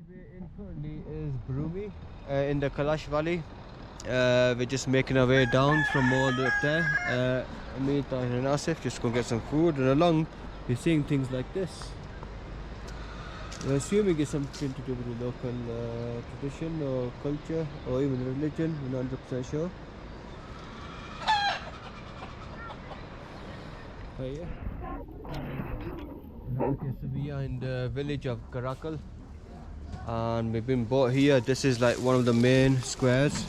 we're in currently is Broomy in the Kalash Valley. We're just making our way down from all the way up there. Me, Farhan and Asif just go get some food, and along we're seeing things like this. We're assuming it's something to do with the local tradition or culture or even religion. We're not 100% sure. But yeah. Okay, so we are in the village of Karakal, and we've been brought here. This is like one of the main squares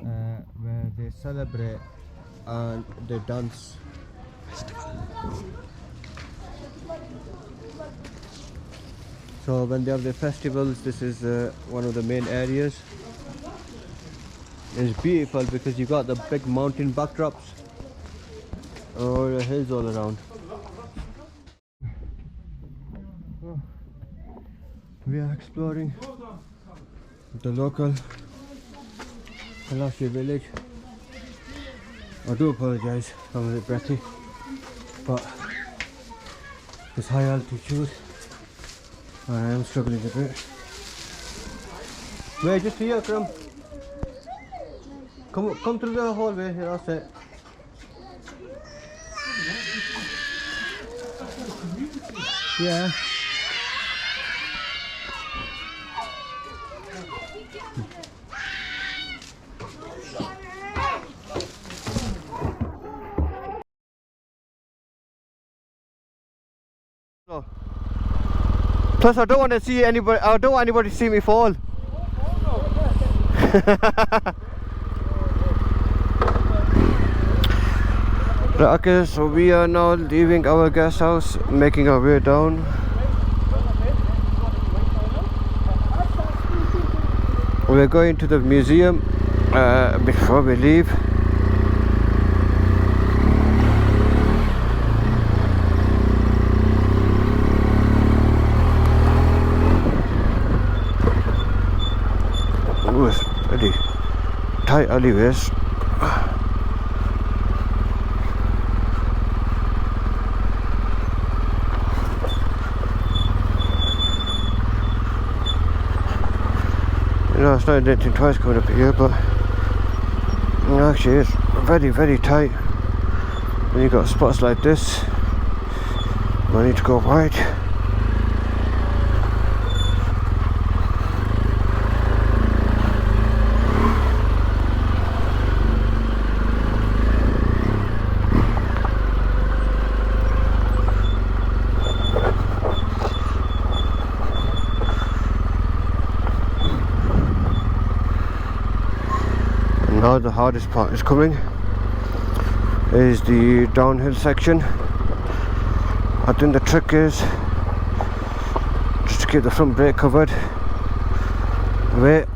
where they celebrate and they dance. So when they have their festivals, this is one of the main areas. It's beautiful because you got the big mountain backdrops or the hills all around. We are exploring the local Kalash village. I do apologize, I'm a bit breathy, but it's high altitude and I am struggling a bit. Wait, just here, Akram. Come through the hallway here, that's it. Yeah. Plus, I don't want to see anybody. I don't want anybody to see me fall. Okay, so we are now leaving our guest house, making our way down. We're going to the museum before we leave. Ooh, it's pretty tight alleyways. You know, it's not anything twice going up here, but actually it's very, very tight. When you got spots like this, you need to go wide. Now the hardest part is coming, is the downhill section. I think the trick is just to keep the front brake covered, wait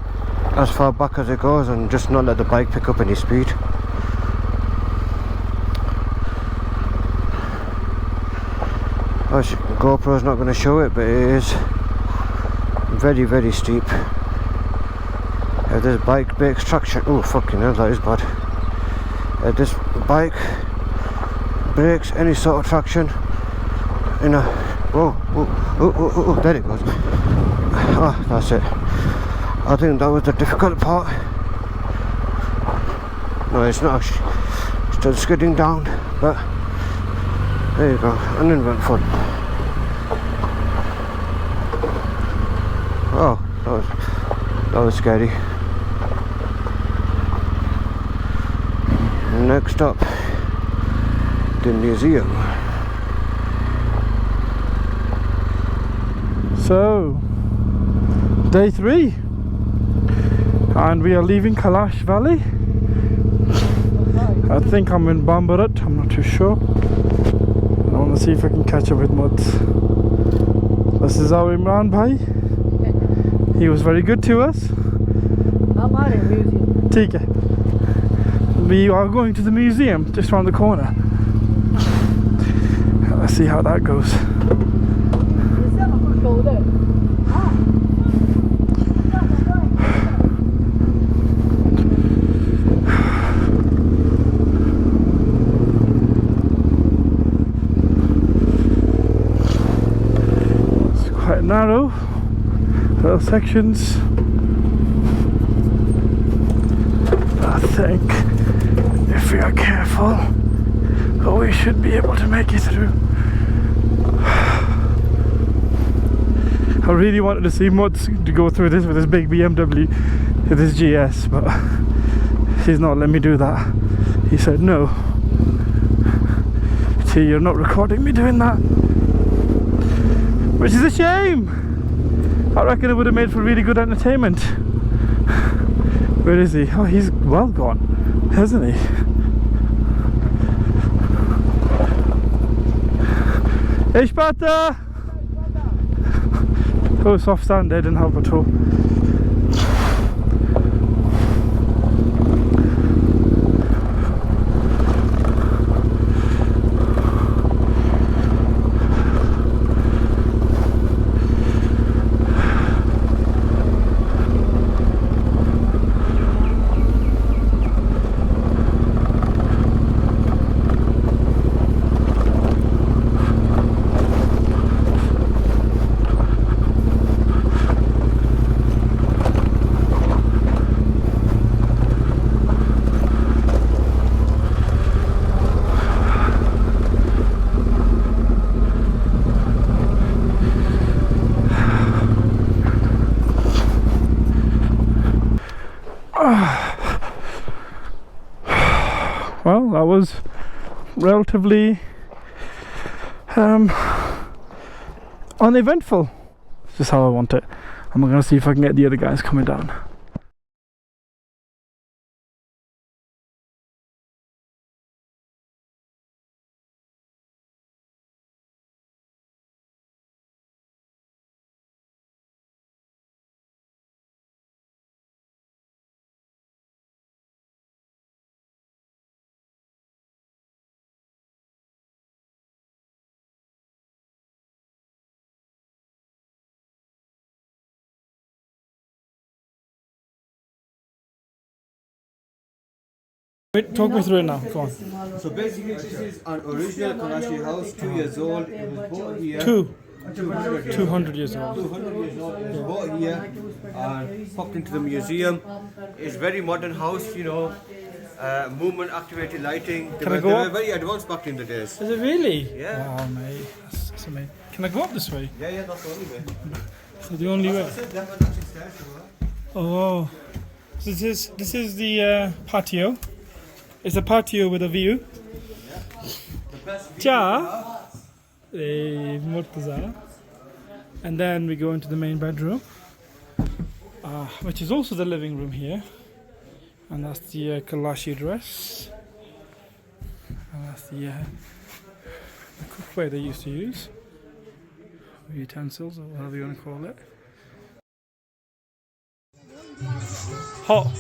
as far back as it goes and just not let the bike pick up any speed. GoPro's not going to show it, but it is very, very steep. If this bike brakes traction, oh fucking hell, that is bad. If this bike brakes any sort of traction in a, oh, there it goes. Ah, that's it. I think that was the difficult part. No, it's not actually. Still skidding down, but there you go. And then went fun. Oh, that was scary. Next up, the museum. So, day 3, and we are leaving Kalash Valley. I think I'm in Bambarat, I'm not too sure. I want to see if I can catch up with Muzze. This is our Imran Bhai. He was very good to us. ठीक है. We are going to the museum just around the corner. Let's see how that goes. It's quite narrow. little sections. I think if we are careful, we should be able to make it through. I really wanted to see Muzze to go through this with his big BMW, with his GS, but he's not letting me do that. He said no. See, you're not recording me doing that, which is a shame. I reckon it would have made for really good entertainment. Where is he? Oh, he's well gone, hasn't he? Hey, Sparta! Oh, soft stand, they didn't help at all. Well, that was relatively uneventful. It's just how I want it. I'm going to see if I can get the other guys coming down. Wait, talk me through it now, come on. So basically this is an original Kalash house, 2 years old. It was bought here. 200 years old. 200 years old. It was bought here and popped into the museum. It's very modern house, you know. Movement activated lighting. They were very advanced back in the days. Is it really? Yeah. Wow, mate. That's amazing. Can I go up this way? Yeah, that's the only way. So the only way? Oh. So this is the patio. It's a patio with a view. Ja. Murtaza. And then we go into the main bedroom, which is also the living room here. And that's the Kalashi dress. And that's the cookware they used to use. Utensils, or whatever you want to call it. Hot.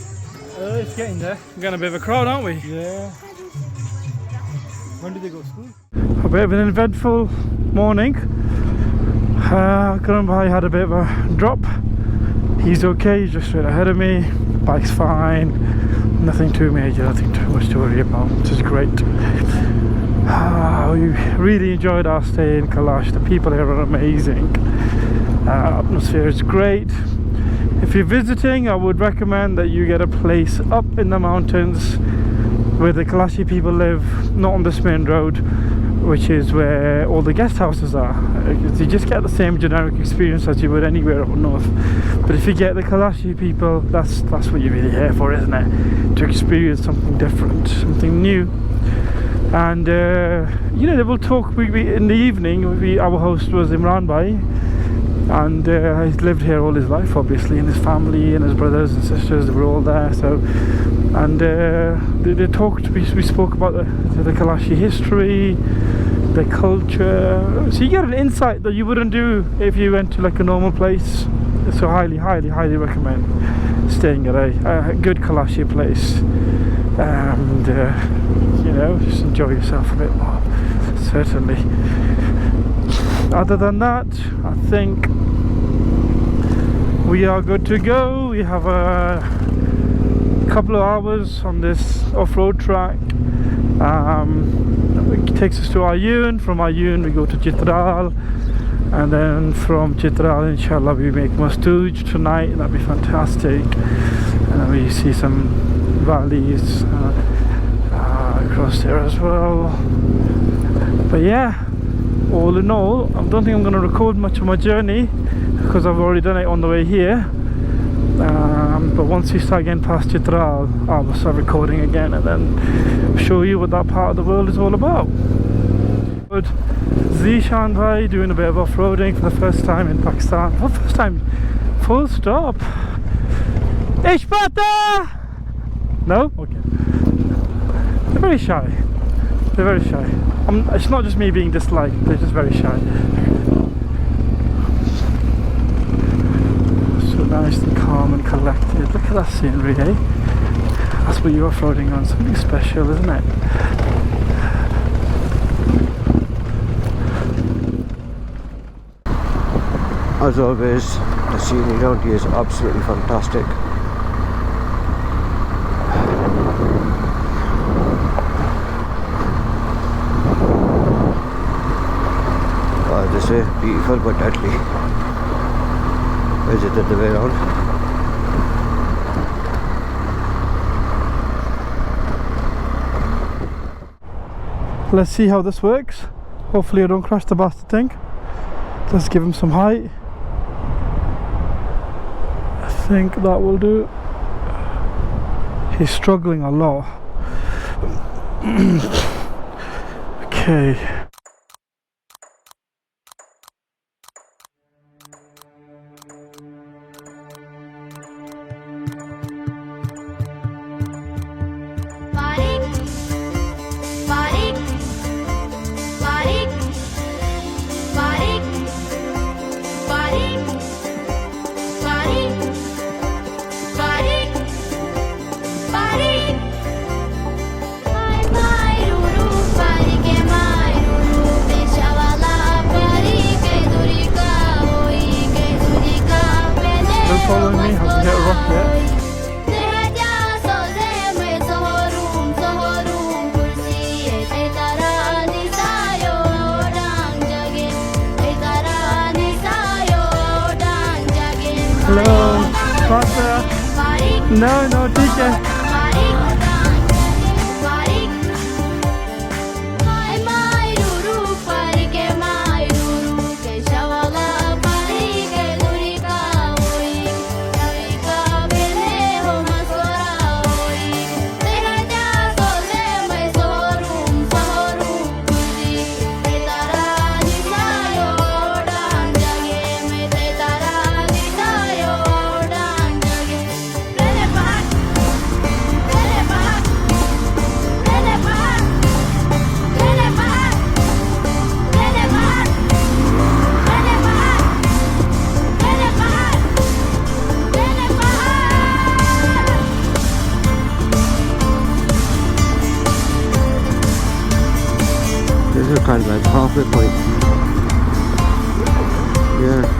It's getting there. We're getting a bit of a crowd, aren't we? Yeah. When did they go to school? A bit of an eventful morning. Akram had a bit of a drop. He's okay, he's just straight ahead of me. Bike's fine. Nothing too major, nothing too much to worry about, which is great. We really enjoyed our stay in Kalash. The people here are amazing. Atmosphere is great. If you're visiting, I would recommend that you get a place up in the mountains where the Kalashi people live, not on this main road, which is where all the guest houses are. You just get the same generic experience as you would anywhere up north. But if you get the Kalashi people, that's what you're really here for, isn't it? To experience something different, something new. And you know, they will talk. We in the evening. Our host was Imran Bhai, and he's lived here all his life, obviously, and his family and his brothers and sisters, they were all there. So, and they talked. We spoke about the Kalashi history, the culture. So you get an insight that you wouldn't do if you went to like a normal place. So highly recommend staying at a good Kalashi place, and you know, just enjoy yourself a bit more. Certainly. Other than that, I think we are good to go. We have a couple of hours on this off-road track. It takes us to Ayun. From Ayun we go to Chitral, and then from Chitral inshallah we make Mastuj tonight. That'd be fantastic. And then we see some valleys across there as well. But yeah, all in all, I don't think I'm going to record much of my journey because I've already done it on the way here. But once we start getting past Chitral, I'll start recording again and then show you what that part of the world is all about. Good. Zishan bhai doing a bit of off-roading for the first time in Pakistan. For the first time, full stop. Ishbata! No? Okay. They're very shy. They're very shy. It's not just me being disliked, they're just very shy. So nice and calm and collected. Look at that scenery, eh? That's what you're off-roading on. Something special, isn't it? As always, the scenery around here is absolutely fantastic. As I say, beautiful but deadly. Is it the other way around? Let's see how this works. Hopefully I don't crash the bastard thing. Let's give him some height. I think that will do. He's struggling a lot. Okay. Following me, hasn't hit a rock yet. Hello, Father. No, ठीक है. This is kind of like halfway point. Yeah.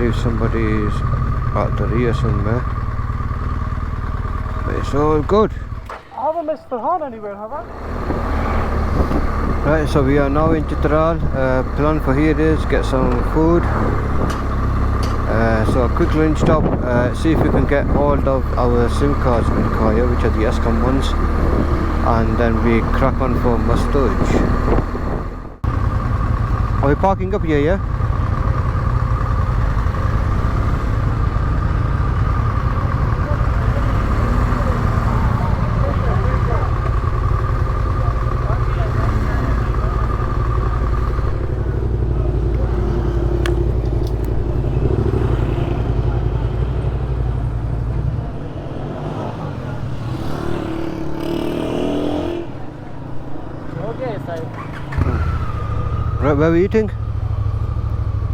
believe somebody's at the rear somewhere. But it's all good. I haven't missed Farhan anywhere, have I? Right, so we are now in Chitral. Plan for here is get some food. So a quick lunch stop, see if we can get hold of our SIM cards in the car here, which are the Ascom ones, and then we crack on for Mastuj. Are we parking up here, yeah? Right, where are we eating?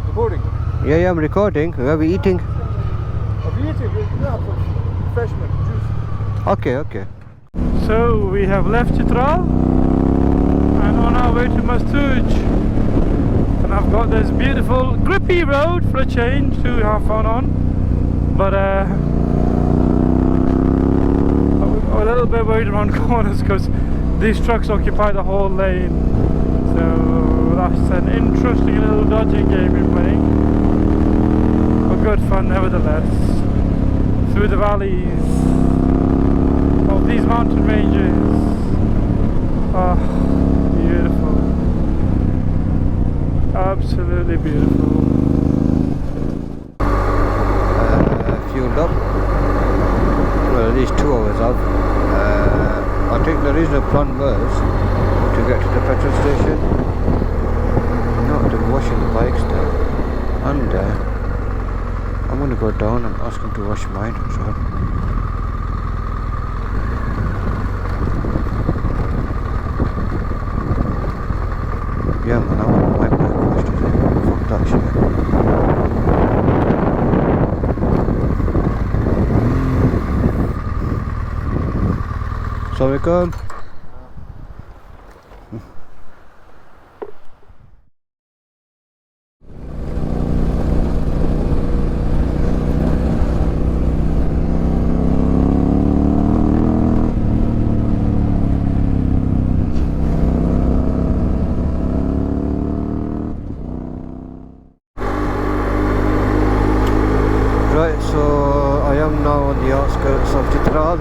Recording. Yeah, I'm recording. Where are we eating? Are we eating? Yeah, refreshment, juice. Okay. So we have left Chitral and on our way to Mastuj. And I've got this beautiful grippy road for a change to have fun on. But I'm a little bit worried around corners because these trucks occupy the whole lane. So that's an interesting little dodging game we're playing. But good fun nevertheless. Through the valleys of these mountain ranges. Ah, beautiful. Absolutely beautiful. Fueled up. Well, at least 2 hours up. I think the original plan was to get to the petrol station. No, they're washing the bikes there. And I'm going to go down and ask them to wash mine as well. Yeah man, I want my bike washed today. Fuck that shit. Assalamualaikum. Right, so I am now on the outskirts of Chitral.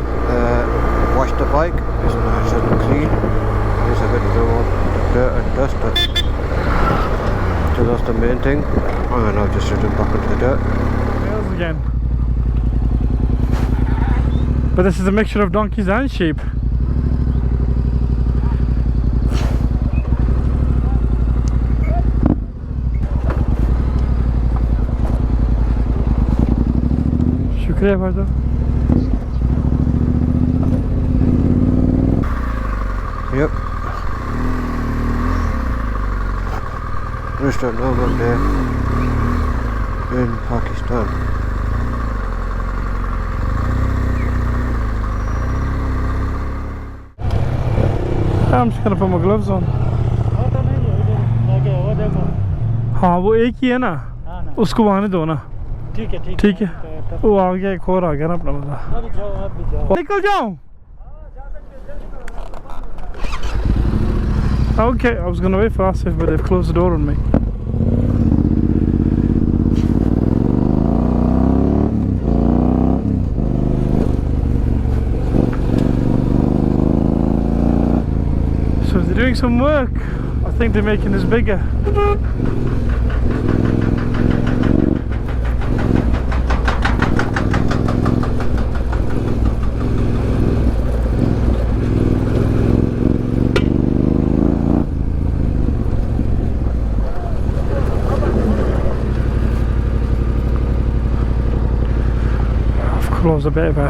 Washed the bike, it's nice and clean. There's a bit of the dirt and dust, so that's the main thing. And I've just ridden back into the dirt. Wheels again. But this is a mixture of donkeys and sheep. शुक्रिया भाई। Yep. Just a normal day in Pakistan. I'm just gonna put my gloves on. हाँ वो एक ही है ना, उसको आने दो ना। ठीक है वो आ गया, एक और आ गया ना अपना बंदा। निकल जाओ। Okay, I was gonna wait for Asif, but they've closed the door on me. So they're doing some work. I think they're making this bigger. Close a bit of a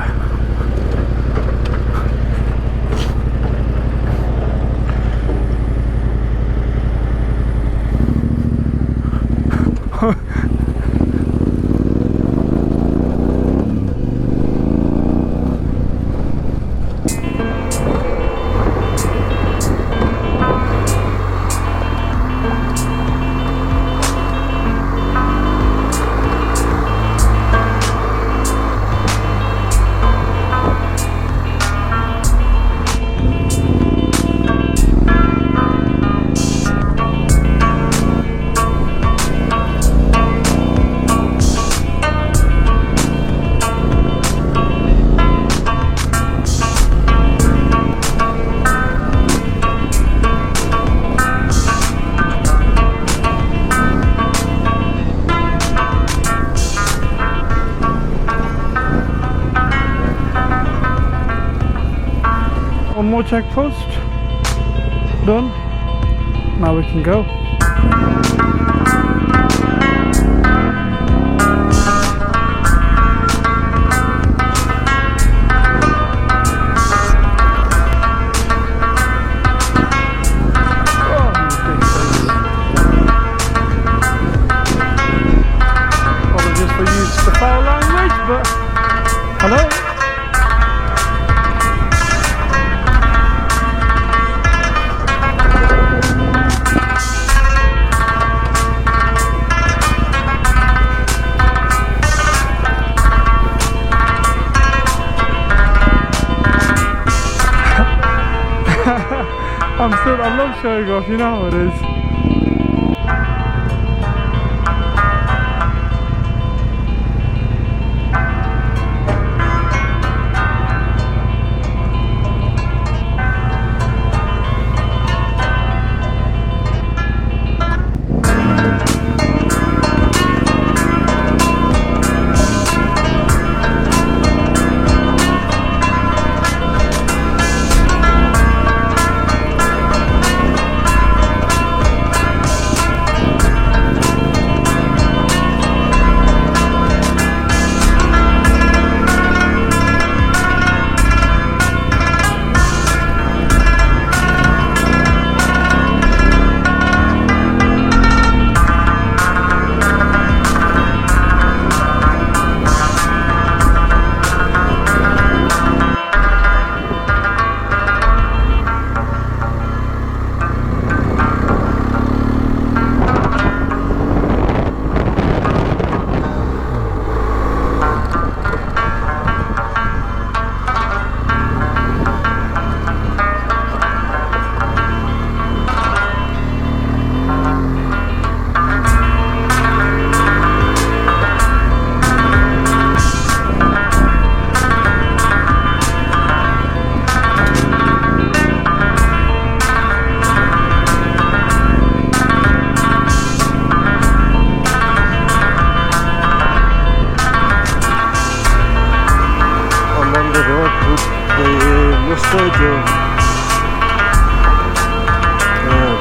more checkpost. Done. Now we can go. Apologies for use the foul language, but hello. I love showing off, you know how it is.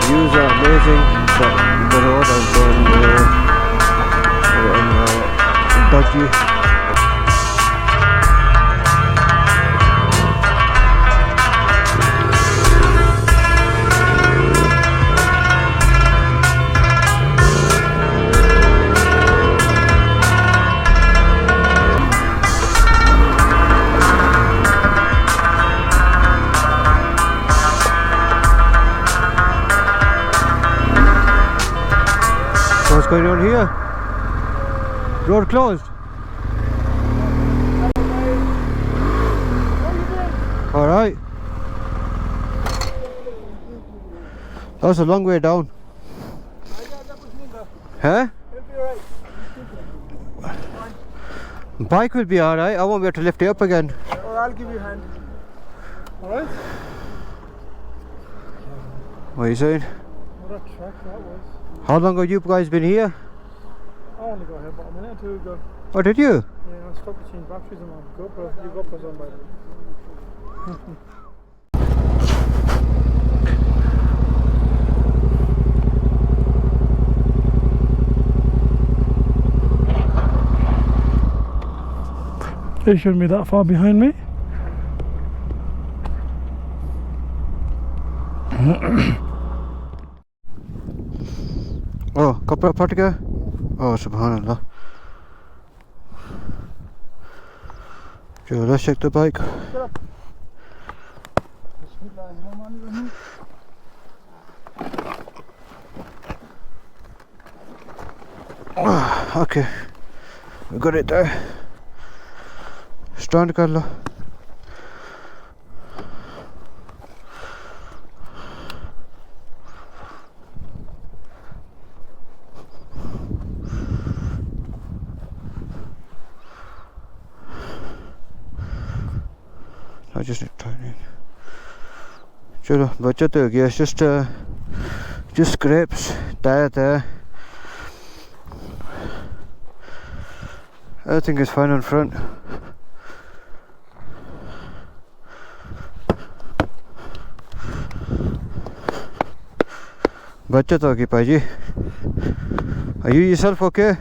Views are amazing, but the road has gone dodgy. What's going on here? Road closed. Alright. That's a long way down. Huh? Bike will be alright. I won't be able to lift it up again. Or I'll give you a hand. Alright? What are you saying? What a track that was. How long have you guys been here? I only got here about a minute or two ago. Oh, did you? Yeah, I stopped to change batteries and my GoPro. Your GoPro's on by the They shouldn't be that far behind me. Oh, Kapra Patika? Oh, subhanallah. So let's check the bike. Okay, we got it there. Stand kar. I just need to try it. Chalo, bachat ho gaya. It's just scrapes. There. Everything is fine on front. बचत होगी भाई. Are you yourself okay?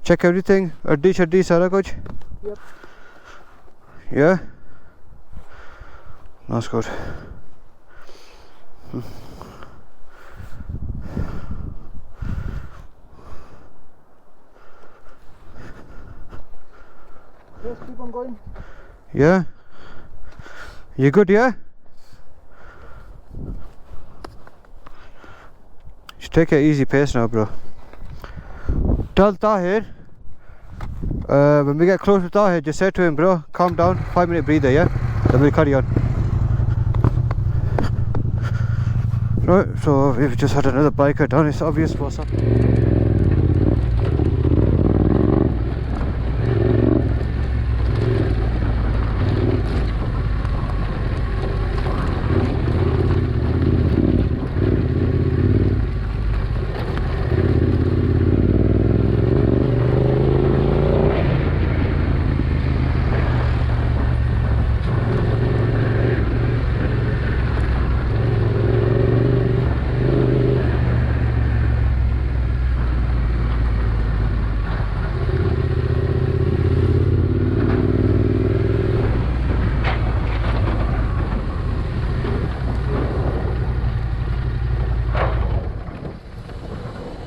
Check everything. Addi shaddi sara kuch? Yep. Yeah? That's good. Yes, keep on going. Yeah? You good, yeah? Just take it easy pace now, bro. Tell Tahir, when we get close to Tahir, just say to him, bro, calm down, 5-minute breather, yeah? Then we'll carry on. Right, so we've just had another biker down, it's obvious what's up.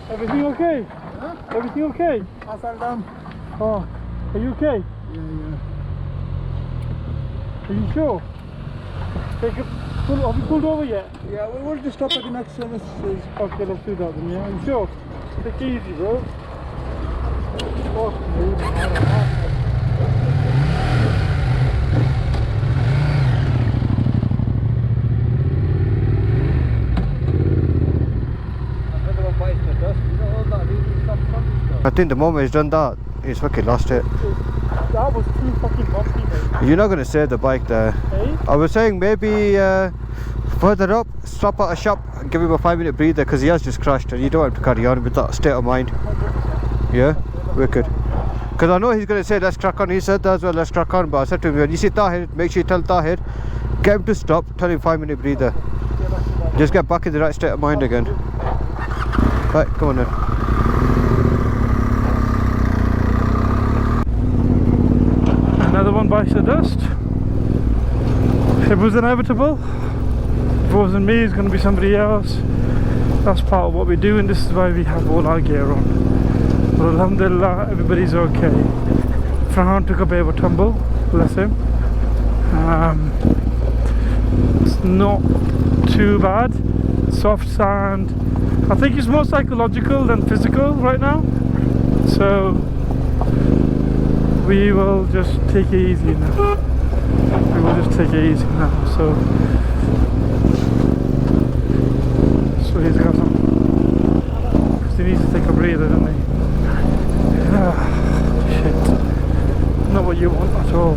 Everything okay? Huh? Everything okay? I fell down. Oh, are you okay? Yeah. Are you sure? Have you pulled over yet? Yeah, we'll just stop at the next service. Okay, let's do that then, yeah? Are you sure? Take it easy, bro. Fuck me, I don't know. I think the moment he's done that, he's fucking lost it. That was too fucking bumpy, mate. You're not going to save the bike there. Hey? I was saying maybe further up, stop at a shop and give him a 5-minute breather because he has just crashed and you don't have to carry on with that state of mind. 100%. Yeah? Wicked. Because I know he's going to say let's crack on, he said that as well, let's crack on, but I said to him, when you see Tahir, make sure you tell Tahir, get him to stop, tell him 5-minute breather. Yeah, that's about Just get back in the right state of mind again. Right, come on then. Another one bites the dust. It was inevitable. If it wasn't me, it's going to be somebody else. That's part of what we do, and this is why we have all our gear on. But alhamdulillah, everybody's okay. Farhan took a bit of a tumble, bless him. It's not too bad. Soft sand. I think it's more psychological than physical right now. So we will just take it easy now. We will just take it easy now. So he's got some. Because he needs to take a breather, doesn't he? Shit. Not what you want at all.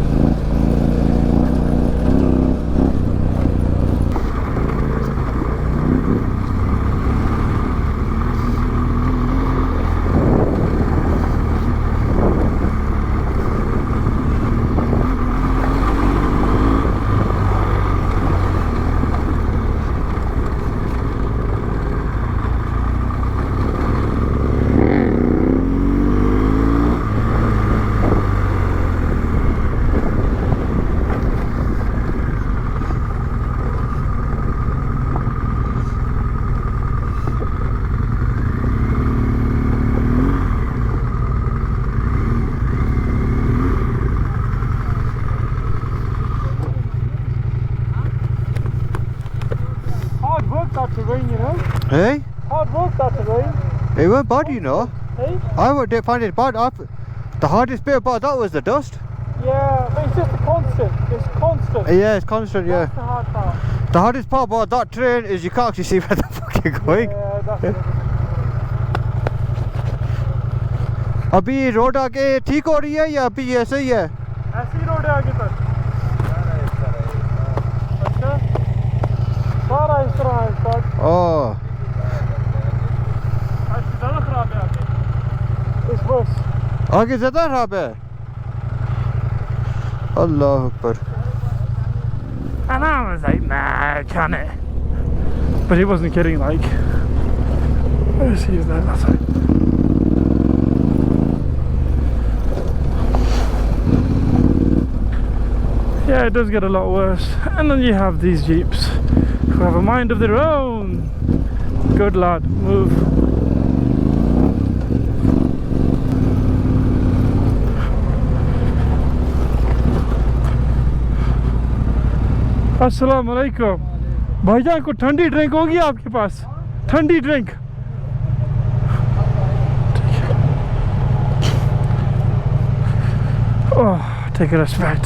That terrain, you know? Hey? Hard work that terrain. It weren't bad, you know. Hey? I didn't find it bad. The hardest bit about that was the dust. Yeah, but it's just constant. It's constant. Yeah, it's constant, yeah. That's the hard part. The hardest part about that train is you can't actually see where the fuck you're going. Yeah, that's it. अभी road आगे ठीक हो रही है या अभी ऐसे ही है? ऐसी रोड है आगे तक। अच्छा? सारा इस तरह है स्टार्ट। ओह। आज ज़्यादा खराब है आगे। इस बस। आगे ज़्यादा खराब है। अल्लाह Akbar. And I was like, nah, can it? But he wasn't kidding, like. Where is he? Is there? That's right. Yeah, it does get a lot worse. And then you have these Jeeps who have a mind of their own. Good lad, move. अस्सलाम वालेकुम भाईजान को ठंडी drink होगी आपके पास ठंडी drink oh take a respect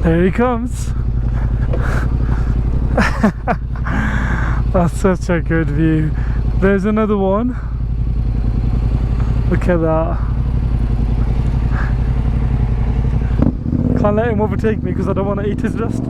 there he comes. That's such a good view. There's another one. Look at that. Can't let him overtake me because I don't want to eat his dust.